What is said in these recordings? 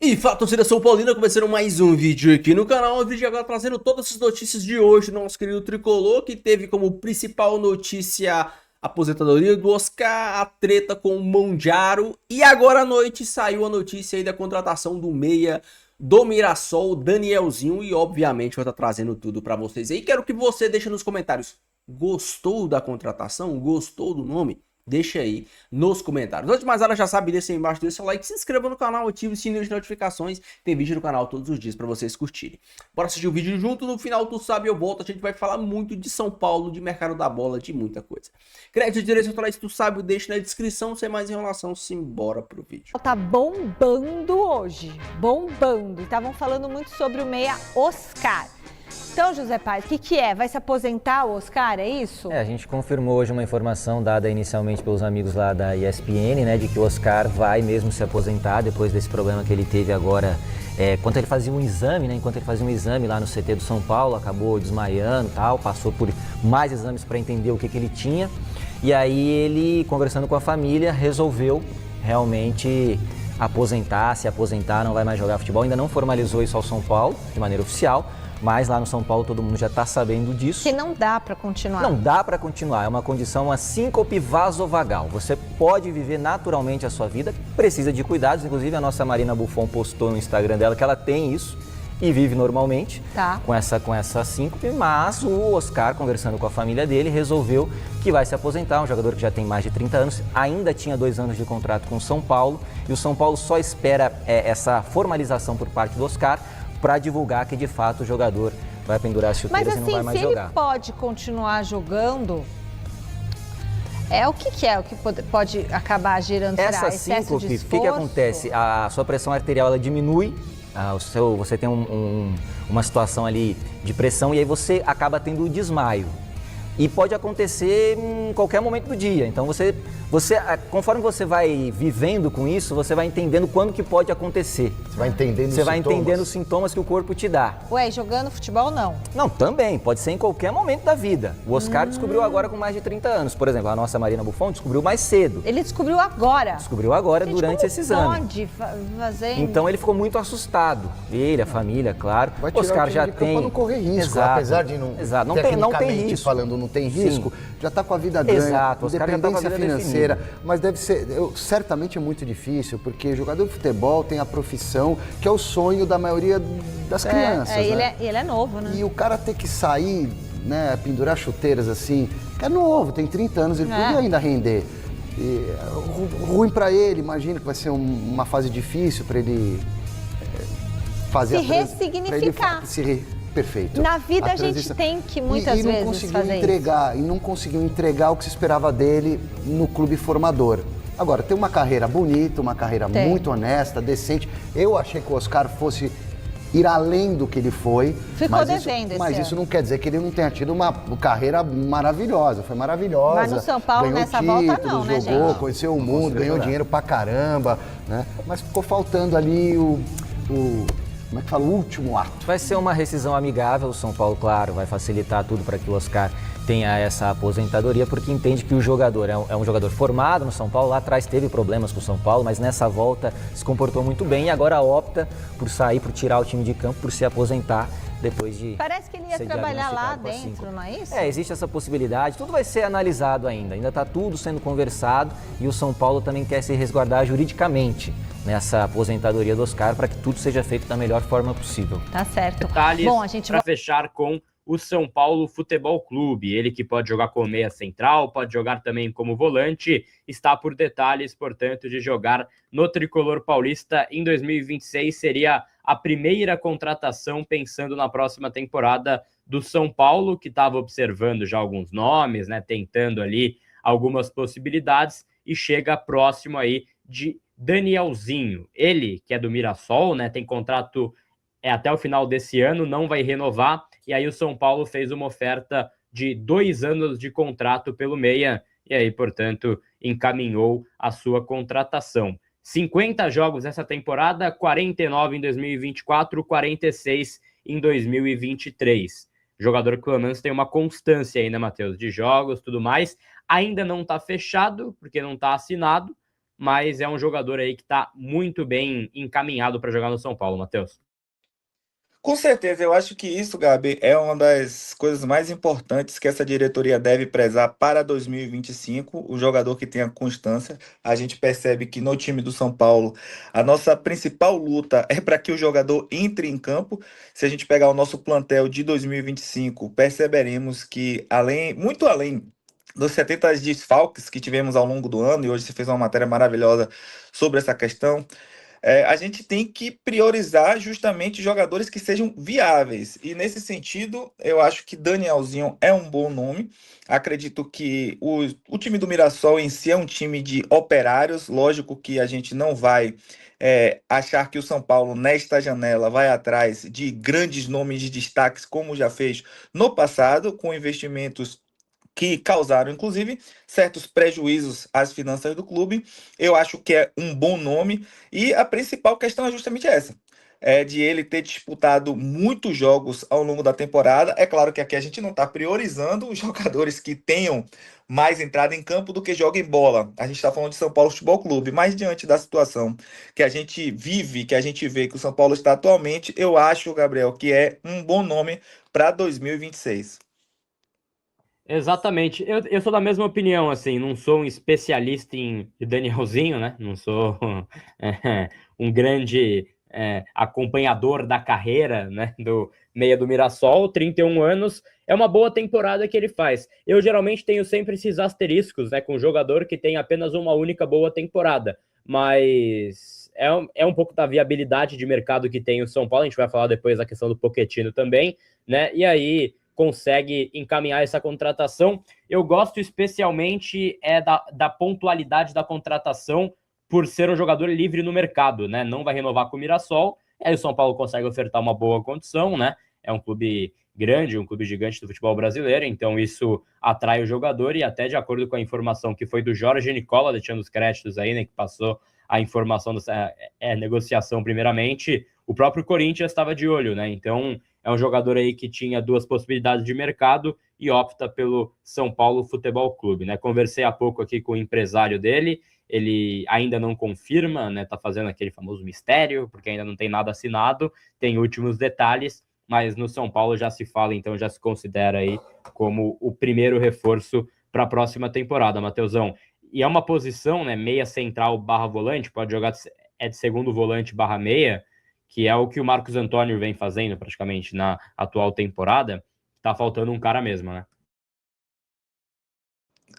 E fala, torcida São Paulina, começando mais um vídeo aqui no canal. Um vídeo agora trazendo todas as notícias de hoje do nosso querido Tricolor, que teve como principal notícia a aposentadoria do Oscar, a treta com o Mondiaro. E agora à noite saiu a notícia aí da contratação do meia do Mirassol, Danielzinho. E obviamente eu vou estar trazendo tudo pra vocês aí. Quero que você deixe nos comentários, gostou da contratação? Gostou do nome? Deixa aí nos comentários. Antes de mais nada, já sabe, deixa aí embaixo, deixa seu like, se inscreva no canal, ative o sininho de notificações. Tem vídeo no canal todos os dias para vocês curtirem. Bora assistir o vídeo junto, no final tu sabe eu volto. A gente vai falar muito de São Paulo, de mercado da bola, de muita coisa. Crédito de direitos autorais, tu sabe, deixa na descrição. Sem mais enrolação, simbora pro vídeo. Tá bombando hoje, bombando. E estavam falando muito sobre o meia Oscar. Então, José Paz, o que é? Vai se aposentar o Oscar, é isso? A gente confirmou hoje uma informação dada inicialmente pelos amigos lá da ESPN, né, de que o Oscar vai mesmo se aposentar depois desse problema que ele teve agora, enquanto ele fazia um exame, lá no CT do São Paulo, acabou desmaiando e tal, passou por mais exames para entender o que ele tinha, e aí ele, conversando com a família, resolveu realmente se aposentar, não vai mais jogar futebol, ainda não formalizou isso ao São Paulo, de maneira oficial, mas lá no São Paulo todo mundo já está sabendo disso. Que não dá para continuar. Não dá para continuar, é uma condição, uma síncope vasovagal. Você pode viver naturalmente a sua vida, precisa de cuidados, inclusive a nossa Marina Buffon postou no Instagram dela que ela tem isso e vive normalmente com essa síncope, mas o Oscar, conversando com a família dele, resolveu que vai se aposentar, um jogador que já tem mais de 30 anos, ainda tinha 2 anos de contrato com o São Paulo, e o São Paulo só espera essa formalização por parte do Oscar para divulgar que de fato o jogador vai pendurar as chuteiras e não vai mais jogar. Mas assim, se ele pode continuar jogando, o que pode acabar gerando essa síncope, o que acontece? A sua pressão arterial ela diminui, você tem uma situação ali de pressão e aí você acaba tendo o desmaio. E pode acontecer em qualquer momento do dia. Então conforme você vai vivendo com isso, você vai entendendo quando que pode acontecer. Você vai entendendo os sintomas que o corpo te dá. Ué, jogando futebol não? Não, também. Pode ser em qualquer momento da vida. O Oscar descobriu agora com mais de 30 anos. Por exemplo, a nossa Marina Buffon descobriu mais cedo. Ele descobriu agora? Descobriu agora, durante esse exame. Pode fazer? Então ele ficou muito assustado. Ele, a família, claro. Vai tirar Oscar o já de campo tem. pra não correr risco, Exato. Apesar de não. Exato. Não tem risco. Falando, não tem risco. Sim. Já está com a vida ganha. Exato. Oscar já tá com a vida financeira. definida. Mas deve ser, certamente é muito difícil, porque jogador de futebol tem a profissão que é o sonho da maioria das crianças. Né? Ele é novo, né? E o cara ter que sair, né, pendurar chuteiras assim, é novo, tem 30 anos, ele podia ainda render. E, ruim para ele, imagino que vai ser uma fase difícil para ele fazer se ressignificar. Perfeito. Na vida a gente tem que muitas vezes fazer isso. E não conseguiu entregar o que se esperava dele no clube formador. Agora, tem uma carreira bonita, uma carreira muito honesta, decente. Eu achei que o Oscar fosse ir além do que ele foi. Ficou devendo Mas isso não quer dizer que ele não tenha tido uma carreira maravilhosa. Foi maravilhosa. Mas no São Paulo, nessa volta não, né, gente? Jogou, conheceu o mundo, ganhou dinheiro pra caramba, né? Mas ficou faltando ali como é que fala? O último ato. Vai ser uma rescisão amigável, o São Paulo, claro, vai facilitar tudo para que o Oscar tenha essa aposentadoria, porque entende que o jogador é um jogador formado no São Paulo, lá atrás teve problemas com o São Paulo, mas nessa volta se comportou muito bem e agora opta por sair, por tirar o time de campo, por se aposentar depois de... Parece que ele ia trabalhar lá dentro, não é isso? Existe essa possibilidade, tudo vai ser analisado ainda está tudo sendo conversado e o São Paulo também quer se resguardar juridicamente nessa aposentadoria do Oscar para que tudo seja feito da melhor forma possível. Tá certo. Detalhes para fechar com o São Paulo Futebol Clube, ele que pode jogar como meia central, pode jogar também como volante, está por detalhes, portanto, de jogar no Tricolor Paulista em 2026, seria a primeira contratação pensando na próxima temporada do São Paulo, que estava observando já alguns nomes, né, tentando ali algumas possibilidades, e chega próximo aí de Danielzinho, ele que é do Mirassol, né, tem contrato até o final desse ano, não vai renovar, e aí o São Paulo fez uma oferta de 2 anos de contrato pelo meia, e aí, portanto, encaminhou a sua contratação. 50 jogos essa temporada, 49 em 2024, 46 em 2023. Jogador que pelo menos tem uma constância aí, né, Matheus, de jogos, tudo mais. Ainda não está fechado, porque não está assinado, mas é um jogador aí que está muito bem encaminhado para jogar no São Paulo, Matheus. Com certeza, eu acho que isso, Gabi, é uma das coisas mais importantes que essa diretoria deve prezar para 2025, o jogador que tenha constância. A gente percebe que no time do São Paulo, a nossa principal luta é para que o jogador entre em campo. Se a gente pegar o nosso plantel de 2025, perceberemos que muito além dos 70 desfalques que tivemos ao longo do ano, e hoje você fez uma matéria maravilhosa sobre essa questão, a gente tem que priorizar justamente jogadores que sejam viáveis. E nesse sentido, eu acho que Danielzinho é um bom nome. Acredito que o time do Mirassol em si é um time de operários. Lógico que a gente não vai achar que o São Paulo, nesta janela, vai atrás de grandes nomes de destaques, como já fez no passado, com investimentos que causaram, inclusive, certos prejuízos às finanças do clube. Eu acho que é um bom nome e a principal questão é justamente essa, de ele ter disputado muitos jogos ao longo da temporada. É claro que aqui a gente não está priorizando os jogadores que tenham mais entrada em campo do que joguem bola. A gente está falando de São Paulo Futebol Clube, mas diante da situação que a gente vive, que a gente vê que o São Paulo está atualmente, eu acho, Gabriel, que é um bom nome para 2026. Exatamente. Eu sou da mesma opinião, assim, não sou um especialista em Danielzinho, né? Não sou um grande acompanhador da carreira, né, do meia do Mirassol. 31 anos, é uma boa temporada que ele faz. Eu geralmente tenho sempre esses asteriscos, né, com o jogador que tem apenas uma única boa temporada, mas é um pouco da viabilidade de mercado que tem o São Paulo. A gente vai falar depois da questão do Pochettino também, né, e aí consegue encaminhar essa contratação. Eu gosto especialmente da pontualidade da contratação por ser um jogador livre no mercado, né? Não vai renovar com o Mirassol, aí o São Paulo consegue ofertar uma boa condição, né? É um clube grande, um clube gigante do futebol brasileiro, então isso atrai o jogador, e até de acordo com a informação que foi do Jorge Nicola, deixando os créditos aí, né, que passou a informação dessa negociação primeiramente, o próprio Corinthians estava de olho, né? Então é um jogador aí que tinha duas possibilidades de mercado e opta pelo São Paulo Futebol Clube, né? Conversei há pouco aqui com o empresário dele, ele ainda não confirma, né? Tá fazendo aquele famoso mistério, porque ainda não tem nada assinado, tem últimos detalhes, mas no São Paulo já se fala, então já se considera aí como o primeiro reforço para a próxima temporada, Mateusão. E é uma posição, né, meia central barra volante, pode jogar de segundo volante barra meia, que é o que o Marcos Antônio vem fazendo praticamente na atual temporada. Tá faltando um cara mesmo, né?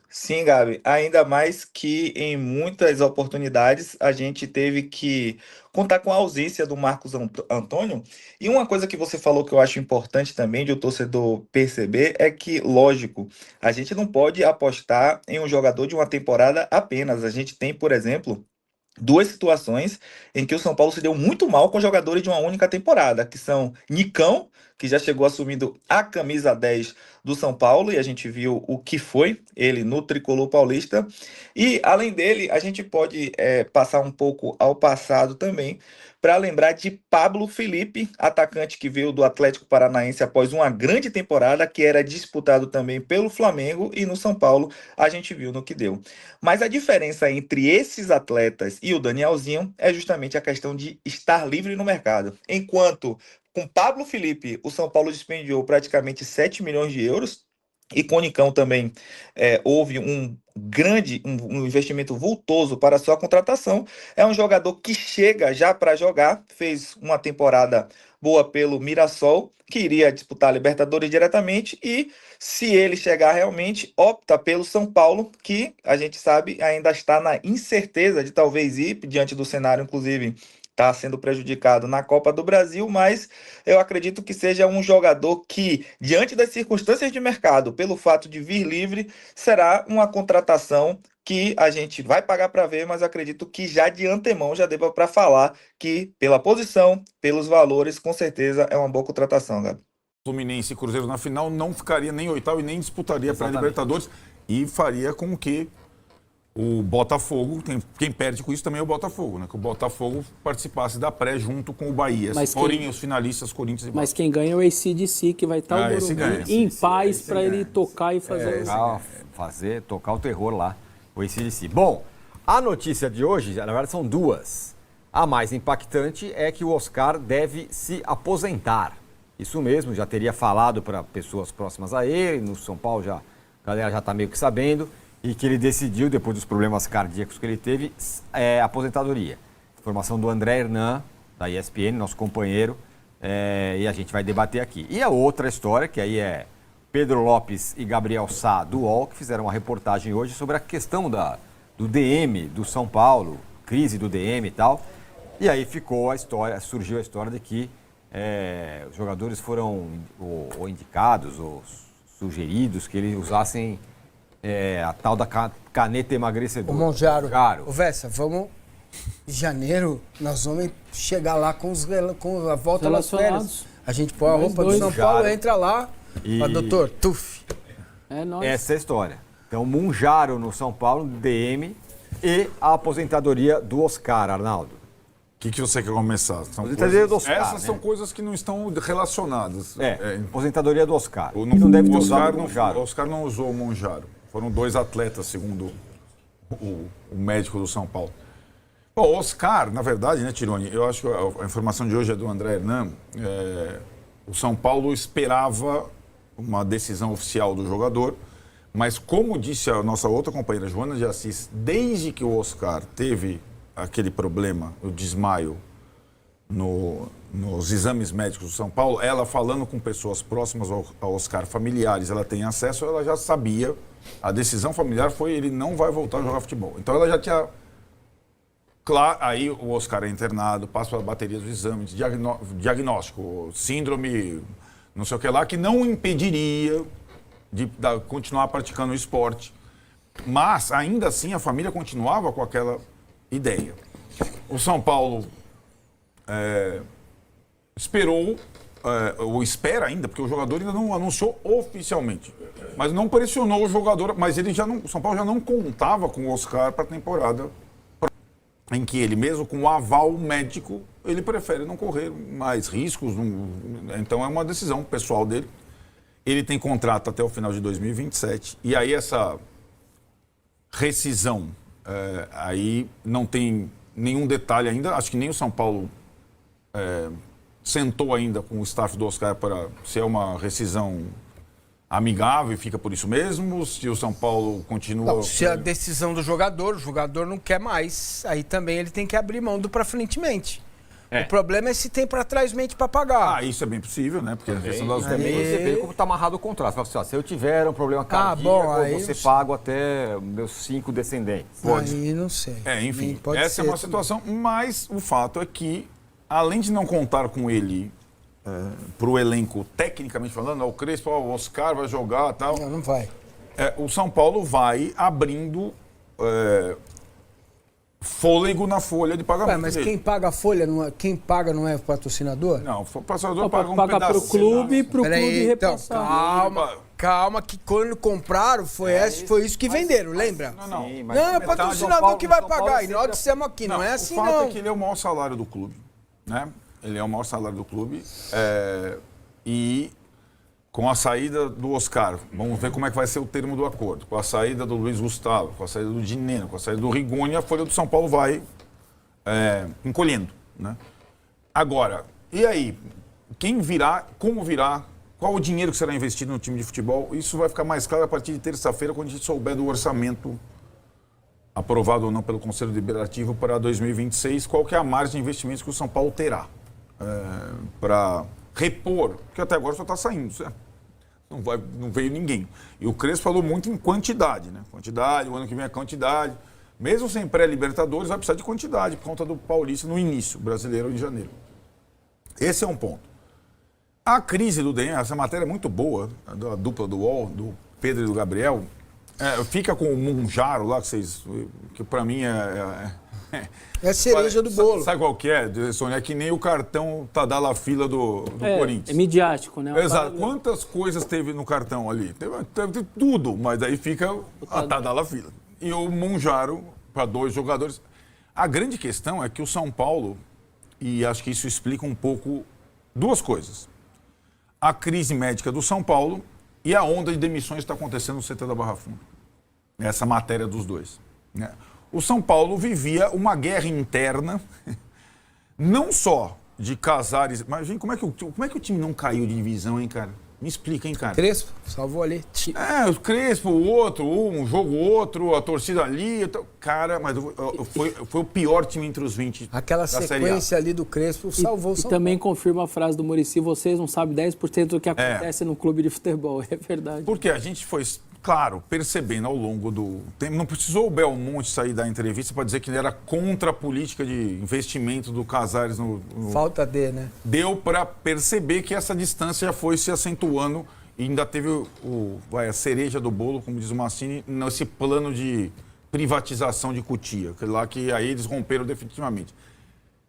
Sim, Gabi, ainda mais que em muitas oportunidades a gente teve que contar com a ausência do Marcos Antônio. E uma coisa que você falou que eu acho importante também de o torcedor perceber é que, lógico, a gente não pode apostar em um jogador de uma temporada apenas. A gente tem, por exemplo, duas situações em que o São Paulo se deu muito mal com jogadores de uma única temporada, que são Nicão, que já chegou assumindo a camisa 10 do São Paulo, e a gente viu o que foi ele no Tricolor Paulista. E, além dele, a gente pode passar um pouco ao passado também, para lembrar de Pablo Felipe, atacante que veio do Atlético Paranaense após uma grande temporada, que era disputado também pelo Flamengo, e no São Paulo a gente viu no que deu. Mas a diferença entre esses atletas e o Danielzinho é justamente a questão de estar livre no mercado. Enquanto com Pablo Felipe o São Paulo despendiou praticamente 7 milhões de euros, e com o Nicão também houve um investimento vultoso para a sua contratação. É um jogador que chega já para jogar, fez uma temporada boa pelo Mirassol, que iria disputar a Libertadores diretamente, e se ele chegar realmente, opta pelo São Paulo, que a gente sabe ainda está na incerteza de talvez ir, diante do cenário, inclusive, está sendo prejudicado na Copa do Brasil, mas eu acredito que seja um jogador que, diante das circunstâncias de mercado, pelo fato de vir livre, será uma contratação que a gente vai pagar para ver, mas acredito que já de antemão já deva para falar que, pela posição, pelos valores, com certeza é uma boa contratação, Gabi. Fluminense e Cruzeiro na final não ficaria nem oitavo e nem disputaria para a Libertadores, e faria com que o Botafogo, quem perde com isso também é o Botafogo, né? Que o Botafogo participasse da pré junto com o Bahia. Se forem os finalistas, Corinthians e Bahia. Mas quem ganha é o AC/DC, que vai estar o Morumbi em paz para ele tocar e fazer tocar o terror lá, o AC/DC. Bom, A notícia de hoje, na verdade, são duas. A mais impactante é que o Oscar deve se aposentar. Isso mesmo, já teria falado para pessoas próximas a ele, no São Paulo a galera já está meio que sabendo, e que ele decidiu, depois dos problemas cardíacos que ele teve, aposentadoria. Informação do André Hernan, da ESPN, nosso companheiro, e a gente vai debater aqui. E a outra história, que aí é Pedro Lopes e Gabriel Sá, do UOL, que fizeram uma reportagem hoje sobre a questão do DM do São Paulo, crise do DM e tal. E aí surgiu a história de que os jogadores foram ou indicados ou sugeridos que eles usassem a tal da caneta emagrecedora. Ô Monjaro, ô Vessa, vamos... Em janeiro, nós vamos chegar lá com a volta das férias. A gente põe a roupa do São Paulo, entra lá, fala, doutor, tuf. É nóis. Essa é a história. Então, Monjaro no São Paulo, DM, e a aposentadoria do Oscar, Arnaldo. O que você quer começar? Aposentadoria do Oscar, essas são coisas que não estão relacionadas. Aposentadoria do Oscar. Não deve ter usado o Monjaro. O Oscar não usou o Monjaro. Foram 2 atletas, segundo o médico do São Paulo. Bom, o Oscar, na verdade, né, Tironi, eu acho que a informação de hoje é do André Hernan. O São Paulo esperava uma decisão oficial do jogador, mas como disse a nossa outra companheira, Joana de Assis, desde que o Oscar teve aquele problema, o desmaio, nos exames médicos do São Paulo, ela falando com pessoas próximas ao Oscar, familiares, ela tem acesso, ela já sabia, a decisão familiar foi ele não vai voltar a jogar futebol. Então ela já tinha... Claro, aí o Oscar é internado, passa pela bateria dos exames, diagnóstico, síndrome, não sei o que lá, que não impediria de continuar praticando o esporte. Mas, ainda assim, a família continuava com aquela ideia. O São Paulo esperou, ou espera ainda, porque o jogador ainda não anunciou oficialmente, mas não pressionou o jogador, mas o São Paulo já não contava com o Oscar para a temporada, em que ele, mesmo com o aval médico, ele prefere não correr mais riscos. Então é uma decisão pessoal dele. Ele tem contrato até o final de 2027. E aí essa rescisão, aí não tem nenhum detalhe ainda. Acho que nem o São Paulo sentou ainda com o staff do Oscar para se é uma rescisão amigável e fica por isso mesmo, se o São Paulo continua... Não, se a decisão do jogador, o jogador não quer mais, aí também ele tem que abrir mão do pra frentemente. O problema é se tem pra trás mente pra pagar. Isso é bem possível, né? Porque a questão das também você vê como está amarrado o contrato. Você fala assim, se eu tiver um problema cardíaco, você paga até meus 5 descendentes. Pode. Aí não sei. Enfim, essa é uma situação, mas o fato é que, além de não contar com ele para o elenco, tecnicamente falando, o Crespo, o Oscar vai jogar e tal. Não vai. O São Paulo vai abrindo fôlego na folha de pagamento. Mas quem paga a folha, quem paga não é o patrocinador? Não, o patrocinador paga um pedaço. Paga para o clube repassar. Calma, que quando compraram foi isso que venderam, lembra? Não, é o patrocinador que vai pagar. E nós dissemos aqui, não é assim não. O fato é que ele é o maior salário do clube, né? Ele é o maior salário do clube e com a saída do Oscar, vamos ver como é que vai ser o termo do acordo, com a saída do Luiz Gustavo, com a saída do Dineno, com a saída do Rigoni, a folha do São Paulo vai encolhendo, né? Agora, e aí? Quem virá, como virá, qual o dinheiro que será investido no time de futebol? Isso vai ficar mais claro a partir de terça-feira, quando a gente souber do orçamento aprovado ou não pelo Conselho Deliberativo para 2026, qual que é a margem de investimentos que o São Paulo terá para repor, porque até agora só está saindo, certo? Não veio ninguém. E o Crespo falou muito em quantidade, né? Quantidade, o ano que vem é quantidade. Mesmo sem pré-libertadores, vai precisar de quantidade por conta do Paulista no início, brasileiro em janeiro. Esse é um ponto. A crise do DM, essa matéria é muito boa, da dupla do UOL, do Pedro e do Gabriel, fica com o Monjaro lá, que para mim é a cereja do bolo. Sabe qual que é, Sônia? É que nem o cartão Tadala Fila do Corinthians. É midiático, né? Exato. Quantas coisas teve no cartão ali? Teve tudo, mas aí fica a Tadala Fila. E o Monjaro, para 2 jogadores. A grande questão é que o São Paulo, e acho que isso explica um pouco 2 coisas. A crise médica do São Paulo e a onda de demissões que está acontecendo no CT da Barra Funda. Essa matéria dos 2. Né? o São Paulo vivia uma guerra interna, não só de Casares. Mas como é que o time não caiu de divisão, hein, cara? Me explica, hein, cara? Crespo, salvou ali. O Crespo, o outro, um jogo outro, a torcida ali. Cara, mas foi o pior time entre os 20. Aquela sequência ali do Crespo salvou o São Paulo. E também confirma a frase do Muricy, vocês não sabem 10% do que acontece no clube de futebol. É verdade. Porque a gente foi, claro, percebendo ao longo do tempo. Não precisou o Belmonte sair da entrevista para dizer que ele era contra a política de investimento do Casares no... Falta de, né? Deu para perceber que essa distância já foi se acentuando e ainda teve a cereja do bolo, como diz o Massini, nesse plano de privatização de Cotia, que aí eles romperam definitivamente.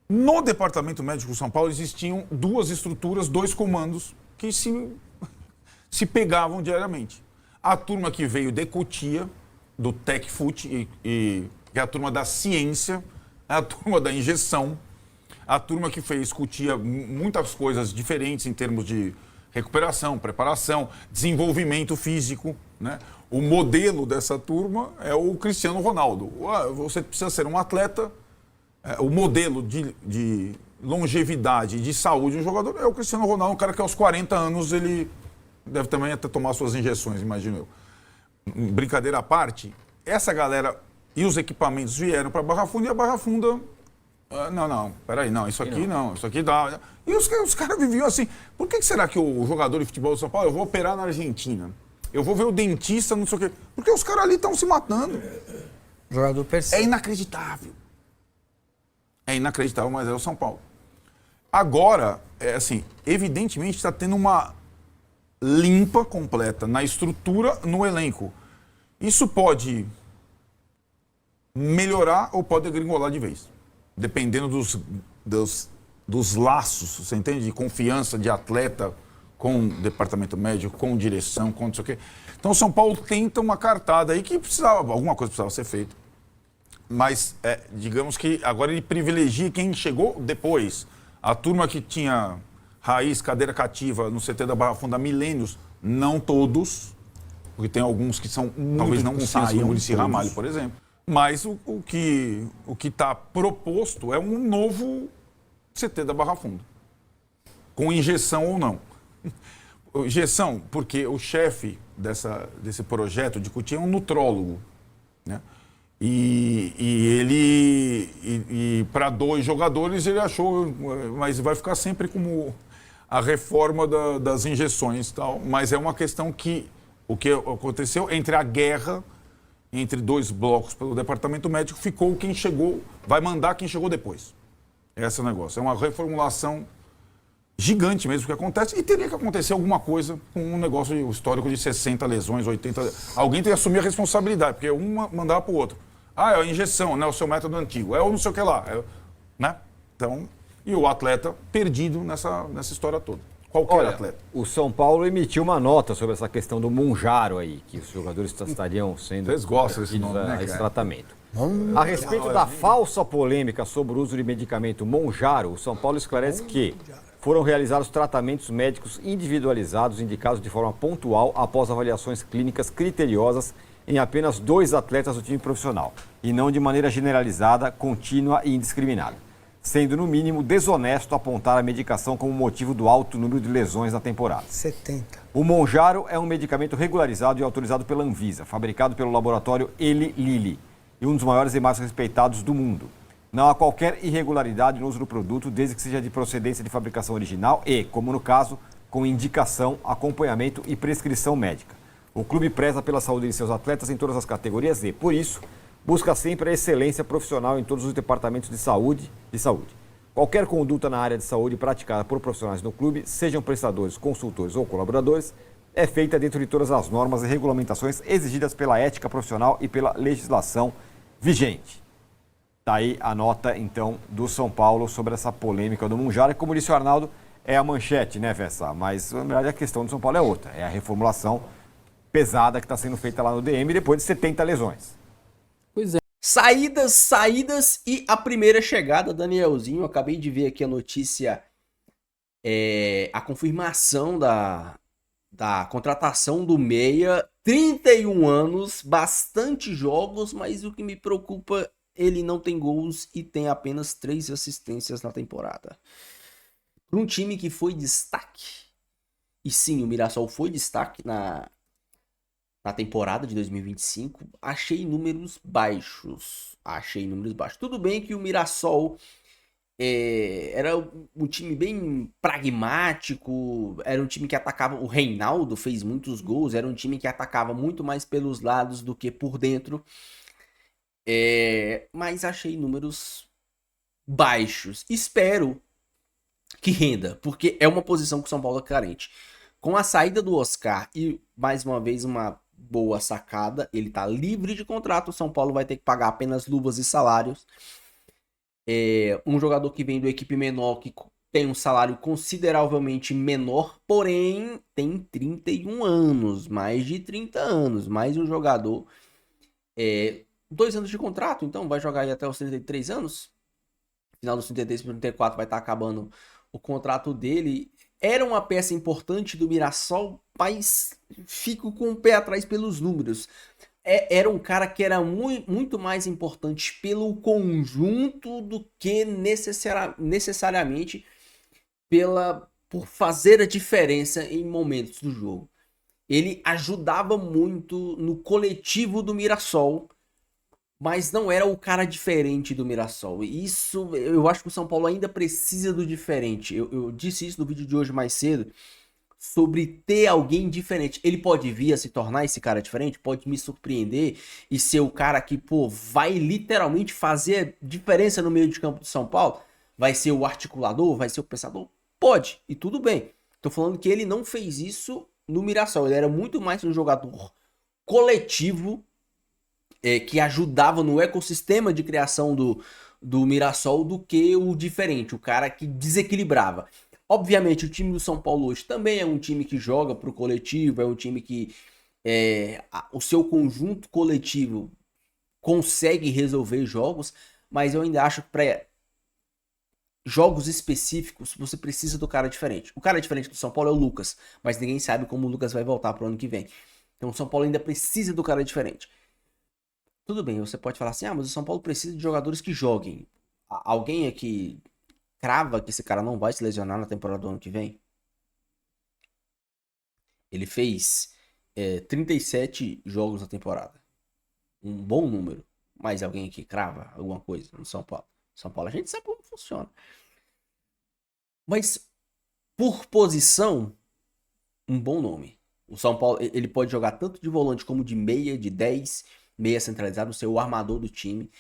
No Departamento Médico de São Paulo existiam 2 estruturas, 2 comandos que se pegavam diariamente. A turma que veio de Cotia, do TecFut, que é a turma da ciência, a turma da injeção, a turma que fez Cotia muitas coisas diferentes em termos de recuperação, preparação, desenvolvimento físico, né? O modelo dessa turma é o Cristiano Ronaldo. Você precisa ser um atleta, o modelo de longevidade e de saúde de um jogador é o Cristiano Ronaldo, um cara que aos 40 anos ele deve também até tomar suas injeções, imagino eu. Brincadeira à parte, essa galera e os equipamentos vieram para Barra Funda e a Barra Funda... peraí, isso aqui dá... E os caras viviam assim. Por que será que o jogador de futebol de São Paulo, eu vou operar na Argentina, eu vou ver o dentista, não sei o quê. Porque os caras ali estão se matando. O jogador percebe. É inacreditável. É inacreditável, mas é o São Paulo. Agora, evidentemente está tendo uma limpa completa na estrutura, no elenco. Isso pode melhorar ou pode degringolar de vez, dependendo dos laços, você entende? De confiança de atleta com o departamento médico, com direção, com não sei o quê. Então o São Paulo tenta uma cartada aí que alguma coisa precisava ser feita. Mas, digamos que agora ele privilegia quem chegou depois. A turma que tinha raiz, cadeira cativa no CT da Barra Funda há milênios, não todos, porque tem alguns que são talvez não saiam, o Muricy Ramalho, por exemplo. Mas o que está proposto é um novo CT da Barra Funda, com injeção ou não. Injeção, porque o chefe desse projeto de Cotia é um nutrólogo, né? E ele, para 2 jogadores, ele achou, mas vai ficar sempre como a reforma das injeções e tal. Mas é uma questão que o que aconteceu entre a guerra, entre 2 blocos pelo departamento médico, ficou quem chegou, vai mandar quem chegou depois. Esse é o negócio. É uma reformulação gigante mesmo que acontece e teria que acontecer alguma coisa com um negócio histórico de 60 lesões, 80... Alguém tem que assumir a responsabilidade, porque um mandava para o outro. É a injeção, né? O seu método antigo. É o não sei o que lá. Né? Então, e o atleta perdido nessa história toda. Qualquer atleta. O São Paulo emitiu uma nota sobre essa questão do Monjaro aí, que os jogadores estariam sendo... Vocês gostam desse nome, né, esse tratamento. A respeito da falsa polêmica sobre o uso de medicamento Monjaro, o São Paulo esclarece que foram realizados tratamentos médicos individualizados indicados de forma pontual após avaliações clínicas criteriosas em apenas 2 atletas do time profissional e não de maneira generalizada, contínua e indiscriminada, sendo no mínimo desonesto apontar a medicação como motivo do alto número de lesões na temporada. 70. O Monjaro é um medicamento regularizado e autorizado pela Anvisa, fabricado pelo laboratório Eli Lilly e um dos maiores e mais respeitados do mundo. Não há qualquer irregularidade no uso do produto, desde que seja de procedência de fabricação original e, como no caso, com indicação, acompanhamento e prescrição médica. O clube preza pela saúde de seus atletas em todas as categorias e, por isso, busca sempre a excelência profissional em todos os departamentos de saúde. Qualquer conduta na área de saúde praticada por profissionais do clube, sejam prestadores, consultores ou colaboradores, é feita dentro de todas as normas e regulamentações exigidas pela ética profissional e pela legislação vigente. Está aí a nota, então, do São Paulo sobre essa polêmica do Monjaro. Como disse o Arnaldo, é a manchete, né, Vessa? Mas, na verdade, a questão do São Paulo é outra. É a reformulação pesada que está sendo feita lá no DM depois de 70 lesões. Pois é. Saídas e a primeira chegada, Danielzinho. Eu acabei de ver aqui a notícia, a confirmação da contratação do meia 31 anos, bastante jogos, mas o que me preocupa, ele não tem gols e tem apenas 3 assistências na temporada. Para um time que foi destaque, e sim, o Mirassol foi destaque na temporada de 2025, achei números baixos. Tudo bem que o Mirassol era um time bem pragmático, era um time que atacava, o Reinaldo fez muitos gols, era um time que atacava muito mais pelos lados do que por dentro, mas achei números baixos. Espero que renda, porque é uma posição que o São Paulo é carente. Com a saída do Oscar e, mais uma vez, uma boa sacada, ele tá livre de contrato, o São Paulo vai ter que pagar apenas luvas e salários. Um jogador que vem do equipe menor, que tem um salário consideravelmente menor, porém tem 31 anos, mais de 30 anos, mais um jogador, 2 anos de contrato, então vai jogar aí até os 33 anos, final dos 33 para 34 vai estar acabando o contrato dele. Era uma peça importante do Mirassol, mas fico com o pé atrás pelos números. Era um cara que era muito mais importante pelo conjunto do que necessariamente por fazer a diferença em momentos do jogo. Ele ajudava muito no coletivo do Mirassol, mas não era o cara diferente do Mirassol. E isso, eu acho que o São Paulo ainda precisa do diferente. Eu disse isso no vídeo de hoje mais cedo, sobre ter alguém diferente. Ele pode vir a se tornar esse cara diferente, pode me surpreender e ser o cara que, vai literalmente fazer diferença no meio de campo do São Paulo. Vai ser o articulador, vai ser o pensador? Pode, e tudo bem. Tô falando que ele não fez isso no Mirassol. Ele era muito mais um jogador coletivo, que ajudava no ecossistema de criação do Mirassol, do que o diferente, o cara que desequilibrava. Obviamente, o time do São Paulo hoje também é um time que joga pro coletivo, é um time que o seu conjunto coletivo consegue resolver jogos, mas eu ainda acho que para jogos específicos você precisa do cara diferente. O cara diferente do São Paulo é o Lucas, mas ninguém sabe como o Lucas vai voltar pro ano que vem. Então o São Paulo ainda precisa do cara diferente. Tudo bem, você pode falar assim, mas o São Paulo precisa de jogadores que joguem. Alguém aqui crava que esse cara não vai se lesionar na temporada do ano que vem? Ele fez 37 jogos na temporada. Um bom número. Mas alguém aqui crava alguma coisa no São Paulo? São Paulo a gente sabe como funciona. Mas por posição, um bom nome. O São Paulo, ele pode jogar tanto de volante como de meia, de 10, meia centralizado, ser o armador do time.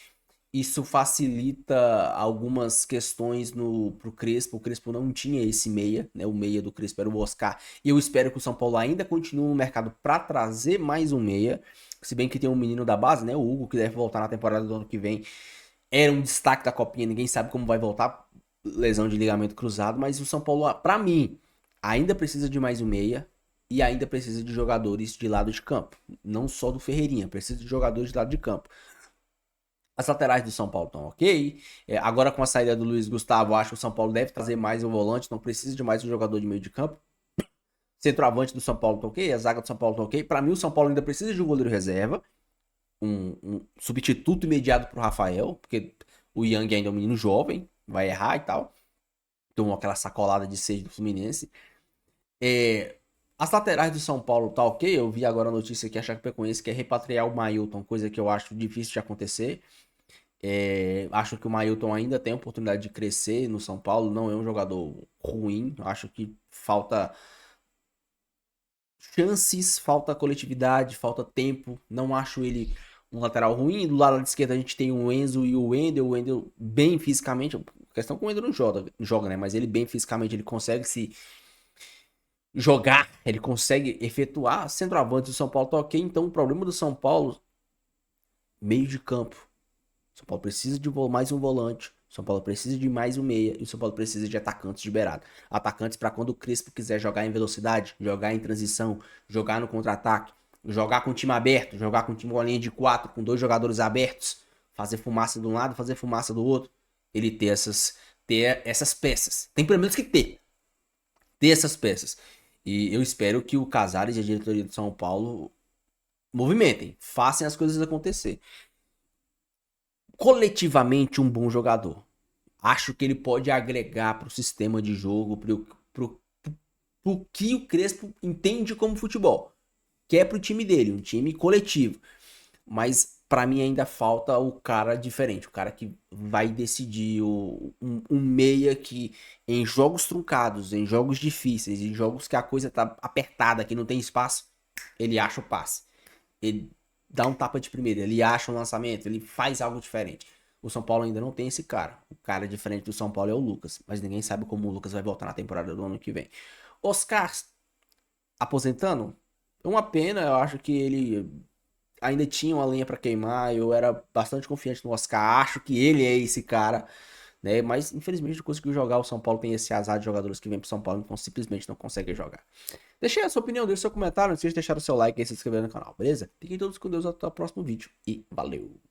Isso facilita algumas questões pro Crespo. O Crespo não tinha esse meia, né? O meia do Crespo era o Oscar. E eu espero que o São Paulo ainda continue no mercado para trazer mais um meia. Se bem que tem um menino da base, né? O Hugo, que deve voltar na temporada do ano que vem. Era um destaque da Copinha, ninguém sabe como vai voltar. Lesão de ligamento cruzado. Mas o São Paulo, para mim, ainda precisa de mais um meia. E ainda precisa de jogadores de lado de campo. Não só do Ferreirinha, precisa de jogadores de lado de campo. As laterais do São Paulo estão ok. Agora com a saída do Luiz Gustavo, acho que o São Paulo deve trazer mais um volante. Não precisa de mais um jogador de meio de campo. Centroavante do São Paulo tá ok. A zaga do São Paulo tá ok. Para mim o São Paulo ainda precisa de um goleiro reserva. Um substituto imediato pro Rafael. Porque o Yang ainda é um menino jovem. Vai errar e tal. Tomou aquela sacolada de 6 do Fluminense. As laterais do São Paulo tá ok. Eu vi agora a notícia que a Chapecoense quer repatriar o Mailton. Coisa que eu acho difícil de acontecer. Acho que o Mailton ainda tem a oportunidade de crescer no São Paulo. Não é um jogador ruim. Acho que falta chances, falta coletividade, falta tempo. Não acho ele um lateral ruim. Do lado da esquerda a gente tem o Enzo e o Wendel. O Wendel bem fisicamente. A questão é que o Wendel não joga, né? Mas ele bem fisicamente, ele consegue se jogar. Ele consegue efetuar. Centroavante do São Paulo tá ok. Então o problema do São Paulo, meio de campo. São Paulo precisa de mais um volante. São Paulo precisa de mais um meia. E o São Paulo precisa de atacantes de beirada. Atacantes para quando o Crespo quiser jogar em velocidade, jogar em transição, jogar no contra-ataque, jogar com o time aberto, jogar com o time com a linha de 4, com 2 jogadores abertos, fazer fumaça de um lado, fazer fumaça do outro. Ele ter essas peças. Tem pelo menos que ter essas peças. E eu espero que o Casares e a diretoria do São Paulo movimentem, façam as coisas acontecer. Coletivamente, um bom jogador. Acho que ele pode agregar pro sistema de jogo, pro que o Crespo entende como futebol. Que é pro time dele, um time coletivo. Mas pra mim ainda falta o cara diferente, o cara que vai decidir, um meia que em jogos truncados, em jogos difíceis, em jogos que a coisa tá apertada, que não tem espaço, ele acha o passe. Ele dá um tapa de primeira, ele acha um lançamento, ele faz algo diferente. O São Paulo ainda não tem esse cara. O cara diferente do São Paulo é o Lucas, mas ninguém sabe como o Lucas vai voltar na temporada do ano que vem. Oscar aposentando, é uma pena, eu acho que ele ainda tinha uma lenha pra queimar, eu era bastante confiante no Oscar, acho que ele é esse cara, né? Mas infelizmente não conseguiu jogar. O São Paulo tem esse azar de jogadores que vêm pro São Paulo, então simplesmente não conseguem jogar. Deixe a sua opinião, deixe seu comentário, não esqueça de deixar o seu like e se inscrever no canal, beleza? Fiquem todos com Deus, até o próximo vídeo e valeu!